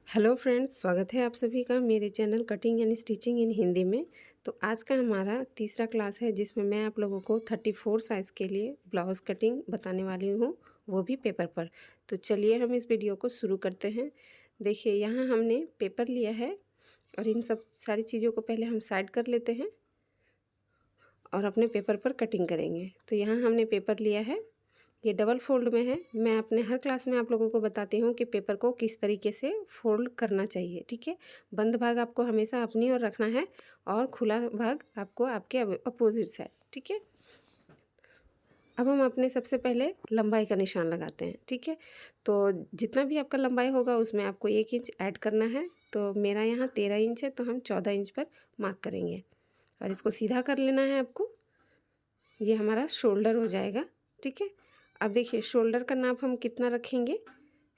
Hello friends, स्वागत है आप सभी का मेरे चैनल कटिंग एंड स्टिचिंग इन हिंदी में। तो आज का हमारा तीसरा क्लास है जिसमें मैं आप लोगों को 34 साइज़ के लिए ब्लाउज़ कटिंग बताने वाली हूँ, वो भी पेपर पर। तो चलिए हम इस वीडियो को शुरू करते हैं। देखिए, यहाँ हमने पेपर लिया है और इन सब सारी चीज़ों को पहले हम साइड कर लेते हैं और अपने पेपर पर कटिंग करेंगे। तो यहाँ हमने पेपर लिया है, ये डबल फोल्ड में है। मैं अपने हर क्लास में आप लोगों को बताती हूँ कि पेपर को किस तरीके से फोल्ड करना चाहिए, ठीक है। बंद भाग आपको हमेशा अपनी ओर रखना है और खुला भाग आपको आपके अपोजिट साइड, ठीक है। अब हम अपने सबसे पहले लंबाई का निशान लगाते हैं, ठीक है। तो जितना भी आपका लंबाई होगा उसमें आपको 1 इंच ऐड करना है। तो मेरा यहाँ 13 इंच है, तो हम 14 इंच पर मार्क करेंगे और इसको सीधा कर लेना है आपको। ये हमारा शोल्डर हो जाएगा, ठीक है। अब देखिए, शोल्डर का नाप हम कितना रखेंगे,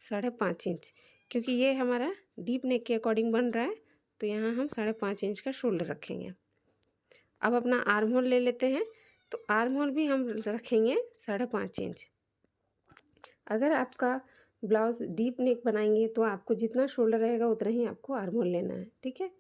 5.5 इंच, क्योंकि ये हमारा डीप नेक के अकॉर्डिंग बन रहा है। तो यहाँ हम 5.5 इंच का शोल्डर रखेंगे। अब अपना आर्म होल ले लेते हैं। तो आर्म होल भी हम रखेंगे 5.5 इंच। अगर आपका ब्लाउज़ डीप नेक बनाएंगे तो आपको जितना शोल्डर रहेगा उतना ही आपको आर्म होल लेना है, ठीक है।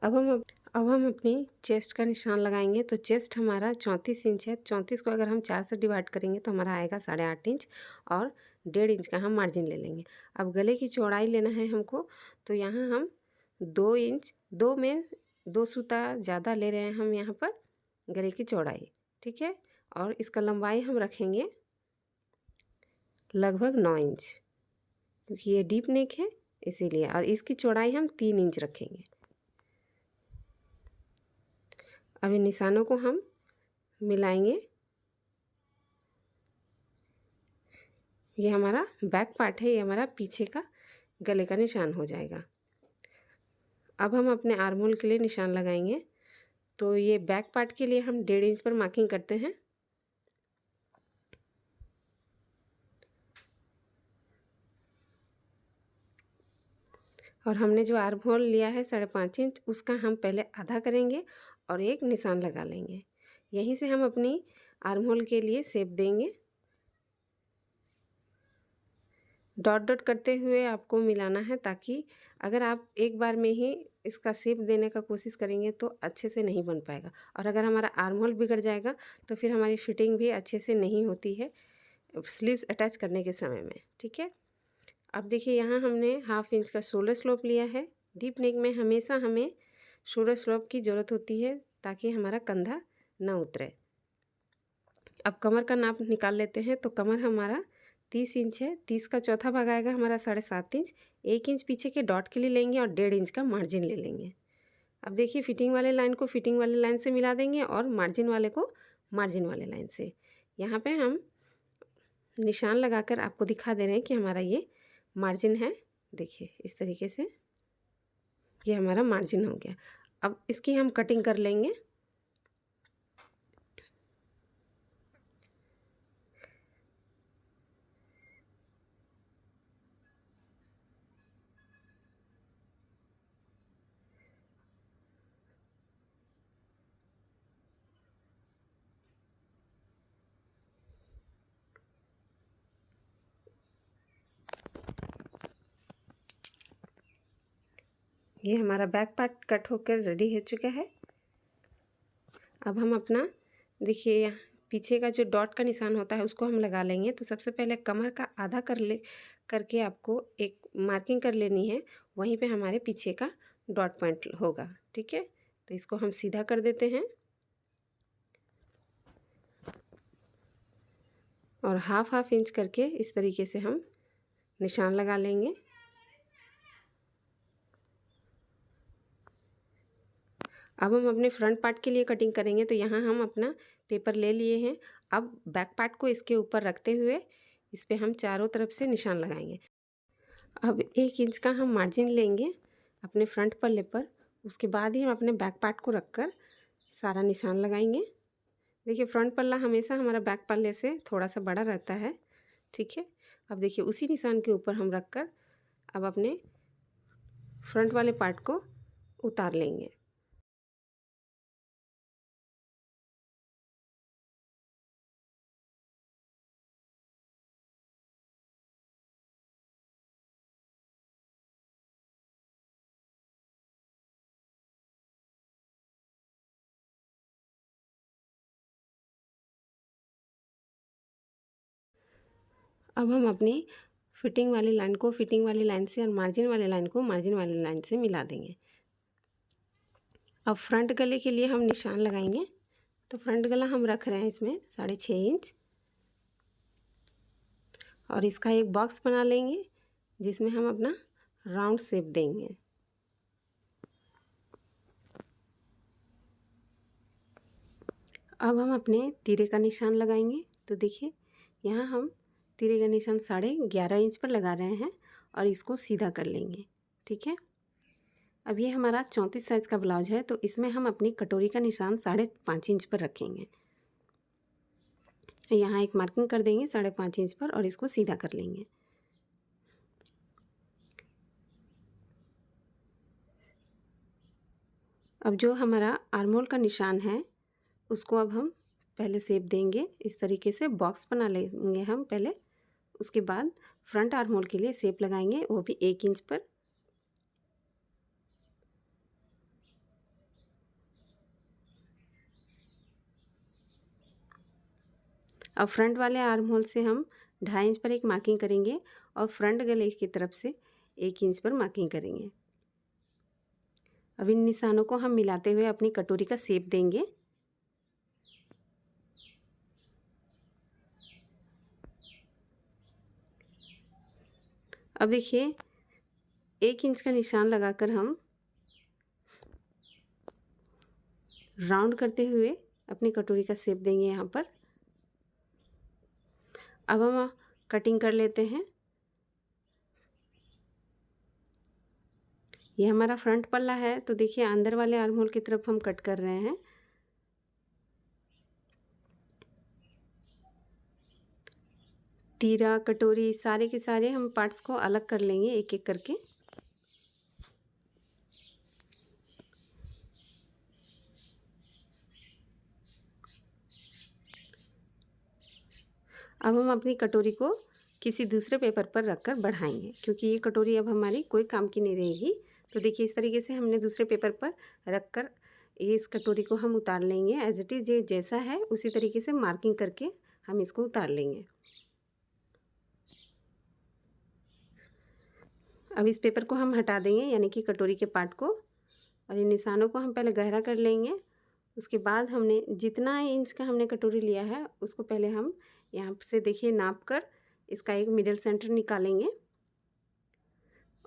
अब हम अपनी चेस्ट का निशान लगाएंगे। तो चेस्ट हमारा 34 इंच है। 34 को अगर हम 4 से डिवाइड करेंगे तो हमारा आएगा 8.5 इंच और 1.5 इंच का हम मार्जिन ले लेंगे। अब गले की चौड़ाई लेना है हमको। तो यहाँ हम 2 इंच, 2 में 2 सूता ज़्यादा ले रहे हैं हम यहाँ पर गले की चौड़ाई, ठीक है। और इसका लंबाई हम रखेंगे लगभग 9 इंच, क्योंकि ये डीप नेक है इसीलिए। और इसकी चौड़ाई हम 3 इंच रखेंगे। अब इन निशानों को हम मिलाएंगे। ये हमारा बैक पार्ट है, ये हमारा पीछे का गले का निशान हो जाएगा। अब हम अपने आर्म होल के लिए निशान लगाएंगे। तो ये बैक पार्ट के लिए हम 1.5 इंच पर मार्किंग करते हैं। और हमने जो आर्म होल लिया है 5.5 इंच, उसका हम पहले आधा करेंगे और एक निशान लगा लेंगे। यहीं से हम अपनी आर्म होल के लिए शेप देंगे। डॉट डॉट करते हुए आपको मिलाना है, ताकि अगर आप एक बार में ही इसका शेप देने का कोशिश करेंगे तो अच्छे से नहीं बन पाएगा। और अगर हमारा आर्म होल बिगड़ जाएगा तो फिर हमारी फिटिंग भी अच्छे से नहीं होती है स्लीव्स अटैच करने के समय में, ठीक है। अब देखिए, यहाँ हमने 1/2 इंच का शोल्डर स्लोप लिया है। डीप नेक में हमेशा हमें शोल्डर स्लोप की ज़रूरत होती है ताकि हमारा कंधा ना उतरे। अब कमर का नाप निकाल लेते हैं। तो कमर हमारा 30 इंच है। 30 का चौथा भाग आएगा हमारा 7.5 इंच। 1 इंच पीछे के डॉट के लिए लेंगे और 1.5 इंच का मार्जिन ले लेंगे। अब देखिए, फिटिंग वाले लाइन को फिटिंग वाले लाइन से मिला देंगे और मार्जिन वाले को मार्जिन वाले लाइन से। यहाँ पे हम निशान लगाकर आपको दिखा दे रहे हैं कि हमारा ये मार्जिन है। देखिए, इस तरीके से ये हमारा मार्जिन हो गया। अब इसकी हम कटिंग कर लेंगे। ये हमारा बैक पार्ट कट होकर रेडी हो चुका है। अब हम अपना देखिए, यहाँ पीछे का जो डॉट का निशान होता है उसको हम लगा लेंगे। तो सबसे पहले कमर का आधा करके आपको एक मार्किंग कर लेनी है। वहीं पे हमारे पीछे का डॉट पॉइंट होगा, ठीक है। तो इसको हम सीधा कर देते हैं और 1/2 इंच करके इस तरीके से हम निशान लगा लेंगे। अब हम अपने फ्रंट पार्ट के लिए कटिंग करेंगे। तो यहाँ हम अपना पेपर ले लिए हैं। अब बैक पार्ट को इसके ऊपर रखते हुए इस पे हम चारों तरफ से निशान लगाएंगे। अब 1 इंच का हम मार्जिन लेंगे अपने फ्रंट पल्ले पर। उसके बाद ही हम अपने बैक पार्ट को रखकर सारा निशान लगाएंगे। देखिए, फ्रंट पल्ला हमेशा हमारा बैक पल्ले से थोड़ा सा बड़ा रहता है, ठीक है। अब देखिए, उसी निशान के ऊपर हम रखकर अब अपने फ्रंट वाले पार्ट को उतार लेंगे। अब हम अपनी फिटिंग वाली लाइन को फिटिंग वाली लाइन से और मार्जिन वाली लाइन को मार्जिन वाली लाइन से मिला देंगे। अब फ्रंट गले के लिए हम निशान लगाएंगे। तो फ्रंट गला हम रख रहे हैं इसमें 6.5 इंच और इसका एक बॉक्स बना लेंगे जिसमें हम अपना राउंड शेप देंगे। अब हम अपने तीरे का निशान लगाएंगे। तो देखिए यहाँ हम तीरे का निशान 11.5 इंच पर लगा रहे हैं और इसको सीधा कर लेंगे। ठीक है। अब ये हमारा 34 साइज़ का ब्लाउज है, तो इसमें हम अपनी कटोरी का निशान 5.5 इंच पर रखेंगे। यहाँ एक मार्किंग कर देंगे 5.5 इंच पर और इसको सीधा कर लेंगे। अब जो हमारा आर्म होल का निशान है उसको अब हम पहले शेप देंगे। इस तरीके से बॉक्स बना लेंगे हम पहले, उसके बाद फ्रंट आर्म होल के लिए शेप लगाएंगे, वो भी 1 इंच पर। अब फ्रंट वाले आर्म होल से हम 2.5 इंच पर एक मार्किंग करेंगे और फ्रंट गले की तरफ से 1 इंच पर मार्किंग करेंगे। अब इन निशानों को हम मिलाते हुए अपनी कटोरी का शेप देंगे। अब देखिए 1 इंच का निशान लगाकर हम राउंड करते हुए अपनी कटोरी का शेप देंगे यहाँ पर। अब हम कटिंग कर लेते हैं। ये हमारा फ्रंट पल्ला है, तो देखिए अंदर वाले आर्म होल की तरफ हम कट कर रहे हैं। तीरा कटोरी सारे के सारे हम पार्ट्स को अलग कर लेंगे एक एक करके। अब हम अपनी कटोरी को किसी दूसरे पेपर पर रखकर बढ़ाएंगे, क्योंकि ये कटोरी अब हमारी कोई काम की नहीं रहेगी। तो देखिए इस तरीके से हमने दूसरे पेपर पर रखकर ये इस कटोरी को हम उतार लेंगे। एज इट इज़ ये जैसा है उसी तरीके से मार्किंग करके हम इसको उतार लेंगे। अब इस पेपर को हम हटा देंगे, यानी कि कटोरी के पार्ट को, और इन निशानों को हम पहले गहरा कर लेंगे। उसके बाद हमने जितना इंच का हमने कटोरी लिया है उसको पहले हम यहाँ से देखिए नाप कर इसका एक मिडिल सेंटर निकालेंगे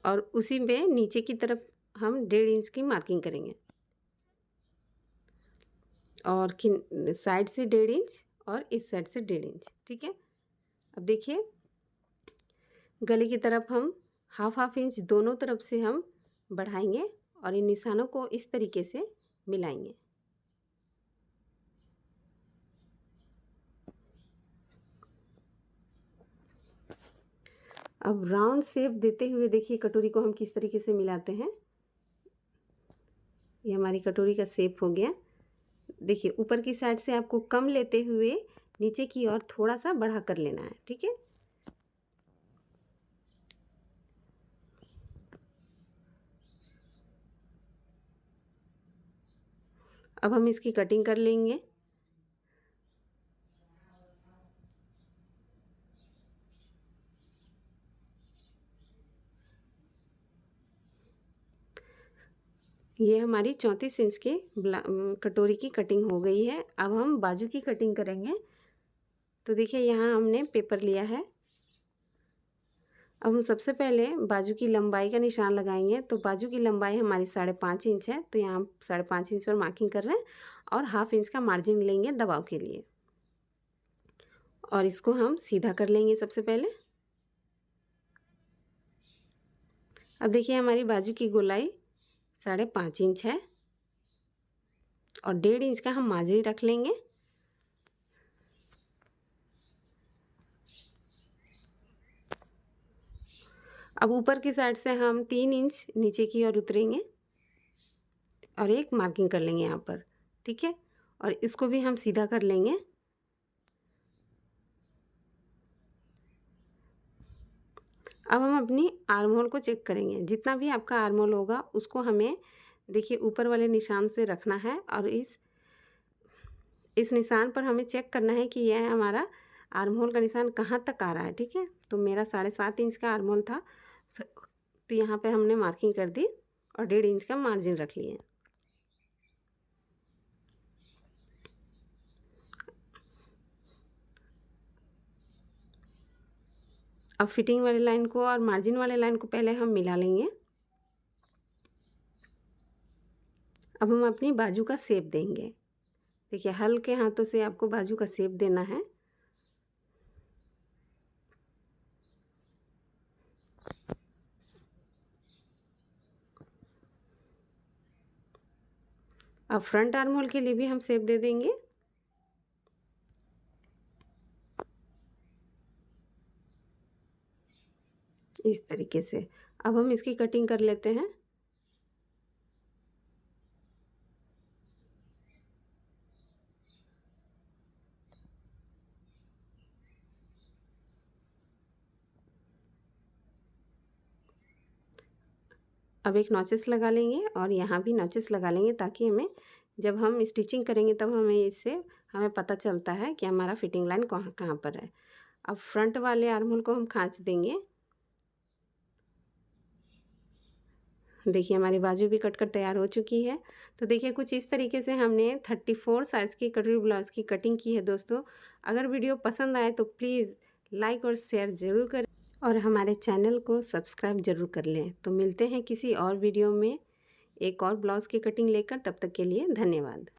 और उसी में नीचे की तरफ हम 1.5 इंच की मार्किंग करेंगे और साइड से 1.5 इंच और इस साइड से 1.5 इंच। ठीक है। अब देखिए गले की तरफ हम हाफ इंच दोनों तरफ से हम बढ़ाएंगे और इन निशानों को इस तरीके से मिलाएंगे। अब राउंड शेप देते हुए देखिए कटोरी को हम किस तरीके से मिलाते हैं। ये हमारी कटोरी का शेप हो गया। देखिए ऊपर की साइड से आपको कम लेते हुए नीचे की ओर थोड़ा सा बढ़ा कर लेना है। ठीक है। अब हम इसकी कटिंग कर लेंगे। ये हमारी 34 इंच की कटोरी की कटिंग हो गई है। अब हम बाजू की कटिंग करेंगे। तो देखिए यहाँ हमने पेपर लिया है। अब हम सबसे पहले बाजू की लंबाई का निशान लगाएंगे। तो बाजू की लंबाई हमारी 5.5 इंच है, तो यहाँ 5.5 इंच पर मार्किंग कर रहे हैं और हाफ इंच का मार्जिन लेंगे दबाव के लिए और इसको हम सीधा कर लेंगे सबसे पहले। अब देखिए हमारी बाजू की गोलाई 5.5 इंच है और 1.5 इंच का हम मार्जिन रख लेंगे। अब ऊपर की साइड से हम 3 इंच नीचे की ओर उतरेंगे और एक मार्किंग कर लेंगे यहाँ पर। ठीक है। और इसको भी हम सीधा कर लेंगे। अब हम अपनी आर्म होल को चेक करेंगे। जितना भी आपका आर्म होल होगा उसको हमें देखिए ऊपर वाले निशान से रखना है और इस निशान पर हमें चेक करना है कि यह हमारा आर्म होल का निशान कहाँ तक आ रहा है, ठीक है। तो मेरा 7.5 इंच का आर्म होल था, तो यहाँ पे हमने मार्किंग कर दी और 1.5 इंच का मार्जिन रख लिए। अब फिटिंग वाली लाइन को और मार्जिन वाले लाइन को पहले हम मिला लेंगे। अब हम अपनी बाजू का शेप देंगे। देखिए हल्के हाथों से आपको बाजू का शेप देना है। अब फ्रंट आर्म होल के लिए भी हम शेप दे देंगे। इस तरीके से अब हम इसकी कटिंग कर लेते हैं। अब एक नॉचेस लगा लेंगे और यहाँ भी नॉचेस लगा लेंगे, ताकि हमें जब हम स्टिचिंग करेंगे तब हमें पता चलता है कि हमारा फिटिंग लाइन कहाँ कहाँ पर है। अब फ्रंट वाले आर्म होल को हम खींच देंगे। देखिए हमारी बाजू भी कट कर तैयार हो चुकी है। तो देखिए कुछ इस तरीके से हमने 34 साइज़ की कटोरी ब्लाउज़ की कटिंग की है दोस्तों। अगर वीडियो पसंद आए तो प्लीज़ लाइक और शेयर ज़रूर करें और हमारे चैनल को सब्सक्राइब ज़रूर कर लें। तो मिलते हैं किसी और वीडियो में एक और ब्लाउज़ की कटिंग लेकर, तब तक के लिए धन्यवाद।